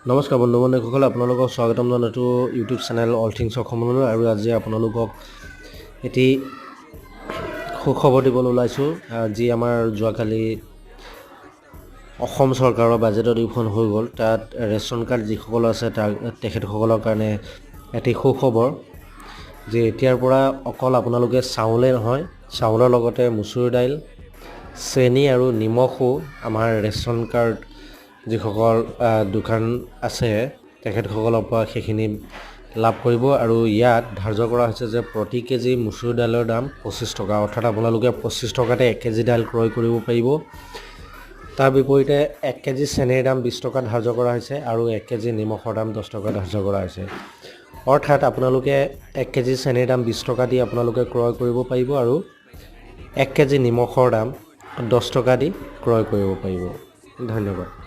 নমস্কাৰ বন্ধু-বান্ধৱীসকল, আপোনালোকক স্বাগতম জনাইছোঁ ইউটিউব চেনেল অল থিংছ অসমলৈ। আৰু আজি আপোনালোকক এটি সুখবৰ দিবলৈ ওলাইছোঁ, যি আমাৰ যোৱাকালি অসম চৰকাৰৰ বাজেট অধিৱেশন হৈ গ'ল। তাত ৰেচন কাৰ্ড যিসকল আছে তেখেতসকলৰ কাৰণে এটি সুখবৰ, যে এতিয়াৰ পৰা অকল আপোনালোকে চাউলে নহয়, চাউলৰ লগতে মচুৰ দাইল, চেনি আৰু নিমখো আমাৰ ৰেচন কাৰ্ড যিসকল দোকান আছে তেখেতসকলৰ পৰা সেইখিনি লাভ কৰিব। আৰু ইয়াত ধাৰ্য কৰা হৈছে যে প্ৰতি কেজি মচুৰ দাইলৰ দাম 25 টকা, অৰ্থাৎ আপোনালোকে 25 টকাতে 1 কেজি দাইল ক্ৰয় কৰিব পাৰিব। তাৰ বিপৰীতে 1 কেজি চেনিৰ দাম 20 টকা ধাৰ্য কৰা হৈছে আৰু 1 কেজি নিমখৰ দাম 10 টকা ধাৰ্য কৰা হৈছে। অৰ্থাৎ আপোনালোকে 1 কেজি চেনিৰ দাম 20 টকা দি আপোনালোকে ক্ৰয় কৰিব পাৰিব আৰু 1 কেজি নিমখৰ দাম 10 টকা দি ক্ৰয় কৰিব পাৰিব। ধন্যবাদ।